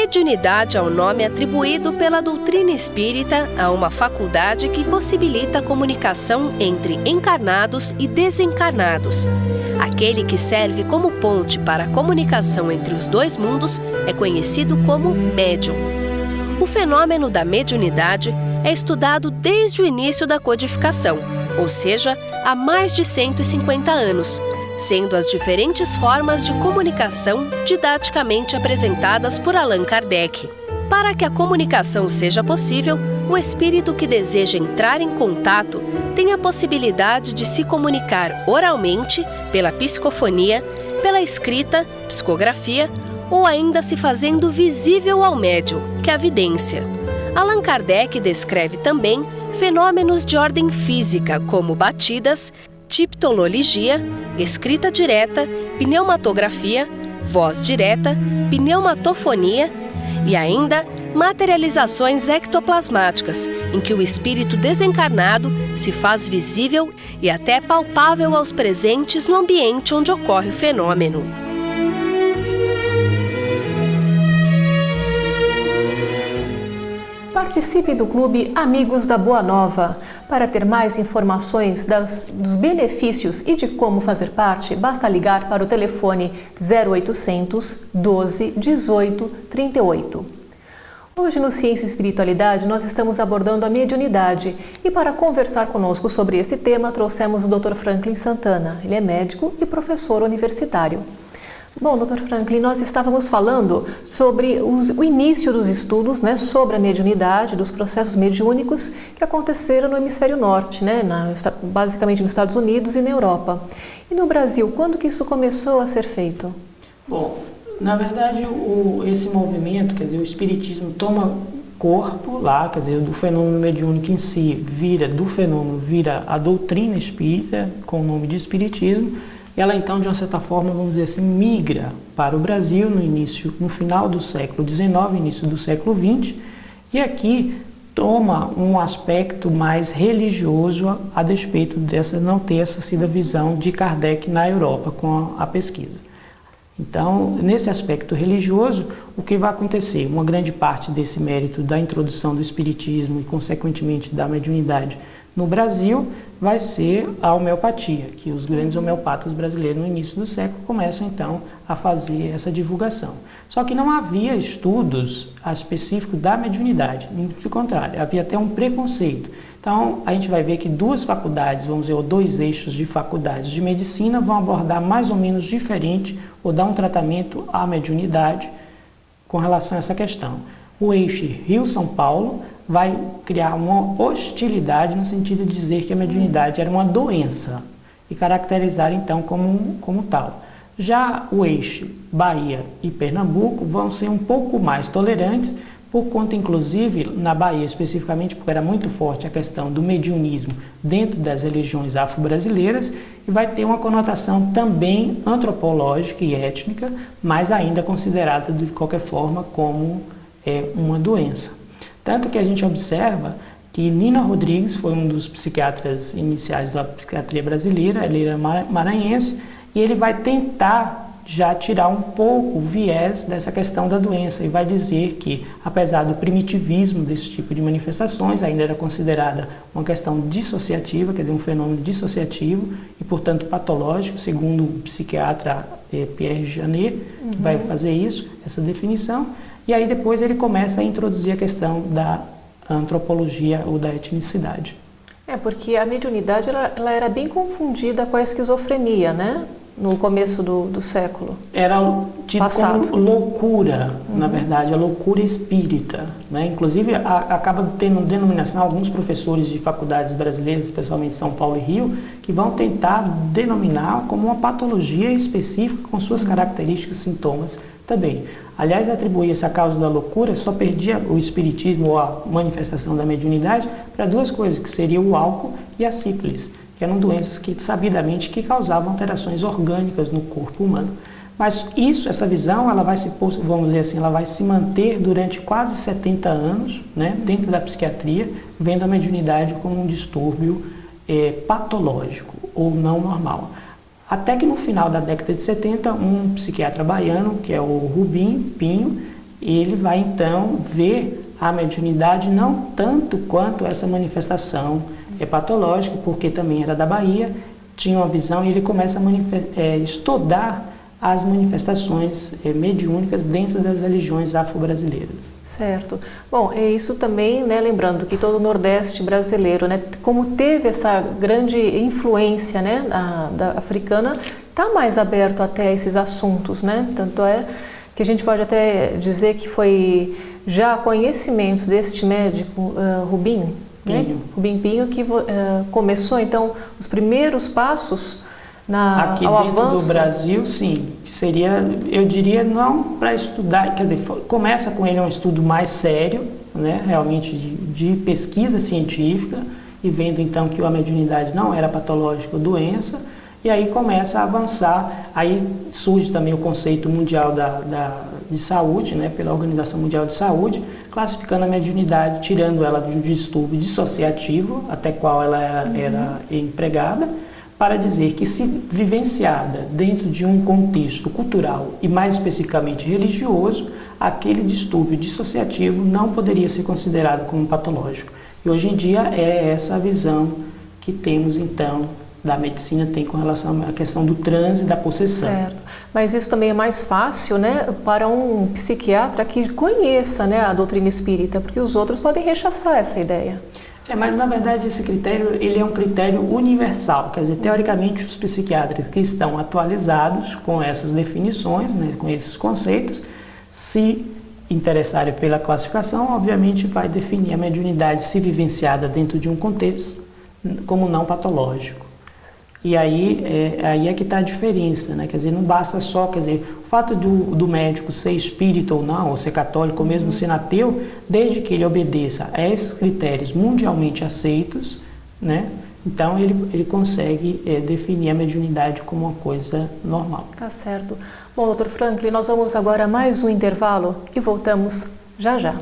Mediunidade é o nome atribuído pela doutrina espírita a uma faculdade que possibilita a comunicação entre encarnados e desencarnados. Aquele que serve como ponte para a comunicação entre os dois mundos é conhecido como médium. O fenômeno da mediunidade é estudado desde o início da codificação, ou seja, há mais de 150 anos, sendo as diferentes formas de comunicação didaticamente apresentadas por Allan Kardec. Para que a comunicação seja possível, o espírito que deseja entrar em contato tem a possibilidade de se comunicar oralmente, pela psicofonia, pela escrita, psicografia, ou ainda se fazendo visível ao médium, que é a vidência. Allan Kardec descreve também fenômenos de ordem física, como batidas, tiptologia, escrita direta, pneumatografia, voz direta, pneumatofonia e ainda materializações ectoplasmáticas, em que o espírito desencarnado se faz visível e até palpável aos presentes no ambiente onde ocorre o fenômeno. Participe do Clube Amigos da Boa Nova. Para ter mais informações dos benefícios e de como fazer parte, basta ligar para o telefone 0800 12 18 38. Hoje no Ciência e Espiritualidade nós estamos abordando a mediunidade e para conversar conosco sobre esse tema trouxemos o Dr. Franklin Santana. Ele é médico e professor universitário. Bom, Dr. Franklin, nós estávamos falando sobre o início dos estudos, né, sobre a mediunidade, dos processos mediúnicos que aconteceram no hemisfério norte, né, basicamente nos Estados Unidos e na Europa. E no Brasil, quando que isso começou a ser feito? Bom, na verdade, esse movimento, quer dizer, o espiritismo toma corpo lá, quer dizer, do fenômeno mediúnico em si, vira a doutrina espírita, com o nome de espiritismo. Ela então, de uma certa forma, vamos dizer assim, migra para o Brasil no final do século XIX, início do século XX, e aqui toma um aspecto mais religioso a despeito dessa não ter essa sido a visão de Kardec na Europa com a pesquisa. Então, nesse aspecto religioso, o que vai acontecer? Uma grande parte desse mérito da introdução do espiritismo e, consequentemente, da mediunidade no Brasil vai ser a homeopatia, que os grandes homeopatas brasileiros no início do século começam então a fazer essa divulgação. Só que não havia estudos específicos da mediunidade, pelo contrário, havia até um preconceito. Então a gente vai ver que duas faculdades, vamos dizer, ou dois eixos de faculdades de medicina vão abordar mais ou menos diferente ou dar um tratamento à mediunidade com relação a essa questão. O eixo Rio-São Paulo vai criar uma hostilidade no sentido de dizer que a mediunidade era uma doença e caracterizar então como tal. Já o eixo Bahia e Pernambuco vão ser um pouco mais tolerantes, por conta inclusive na Bahia especificamente, porque era muito forte a questão do mediunismo dentro das religiões afro-brasileiras, e vai ter uma conotação também antropológica e étnica, mas ainda considerada de qualquer forma como uma doença. Tanto que a gente observa que Nina Rodrigues foi um dos psiquiatras iniciais da psiquiatria brasileira, ele era maranhense, e ele vai tentar já tirar um pouco o viés dessa questão da doença e vai dizer que, apesar do primitivismo desse tipo de manifestações, ainda era considerada uma questão dissociativa, quer dizer, um fenômeno dissociativo e, portanto, patológico, segundo o psiquiatra Pierre Janet, que vai fazer isso, essa definição. E aí depois ele começa a introduzir a questão da antropologia ou da etnicidade. Porque a mediunidade ela era bem confundida com a esquizofrenia, né? No começo do século. Era tido como loucura, na verdade, a loucura espírita, né? Inclusive acaba tendo denominação, alguns professores de faculdades brasileiras, especialmente São Paulo e Rio, que vão tentar denominar como uma patologia específica com suas características e sintomas também. Aliás, atribuir essa causa da loucura só perdia o espiritismo ou a manifestação da mediunidade para duas coisas, que seriam o álcool e a sífilis, que eram doenças que sabidamente que causavam alterações orgânicas no corpo humano. Mas essa visão, ela vai vamos dizer assim, ela vai se manter durante quase 70 anos, né, dentro da psiquiatria, vendo a mediunidade como um distúrbio patológico ou não normal. Até que no final da década de 70, um psiquiatra baiano, que é o Rubim Pinho, ele vai então ver a mediunidade não tanto quanto essa manifestação patológica, porque também era da Bahia, tinha uma visão, e ele começa a estudar as manifestações mediúnicas dentro das religiões afro-brasileiras. Certo. Bom, é isso também, né, lembrando que todo o Nordeste brasileiro, né, como teve essa grande influência, né, da africana, está mais aberto até a esses assuntos, né? Tanto é que a gente pode até dizer que foi já conhecimentos deste médico Rubim, né? Rubim Pinho, que começou então os primeiros passos aqui ao dentro avanço. do Brasil, sim, seria, eu diria, não para estudar, quer dizer, começa com ele um estudo mais sério, né, realmente de pesquisa científica, e vendo então que a mediunidade não era patológica ou doença, e aí começa a avançar, aí surge também o conceito mundial de saúde, né, pela Organização Mundial de Saúde, classificando a mediunidade, tirando ela de um distúrbio dissociativo, até qual ela era empregada, para dizer que, se vivenciada dentro de um contexto cultural e mais especificamente religioso, aquele distúrbio dissociativo não poderia ser considerado como patológico. E hoje em dia é essa a visão que temos então da medicina, tem com relação à questão do transe e da possessão. Certo. Mas isso também é mais fácil, né, para um psiquiatra que conheça, né, a doutrina espírita, porque os outros podem rechaçar essa ideia. Mas na verdade esse critério, ele é um critério universal, quer dizer, teoricamente os psiquiatras que estão atualizados com essas definições, né, com esses conceitos, se interessarem pela classificação, obviamente vai definir a mediunidade, se vivenciada dentro de um contexto, como não patológico. E aí é que está a diferença, né? Quer dizer, não basta só, quer dizer, o fato do médico ser espírita ou não, ou ser católico, ou mesmo ser ateu, desde que ele obedeça a esses critérios mundialmente aceitos, né? Então ele consegue definir a mediunidade como uma coisa normal. Tá certo. Bom, Dr. Franklin, nós vamos agora a mais um intervalo e voltamos já já.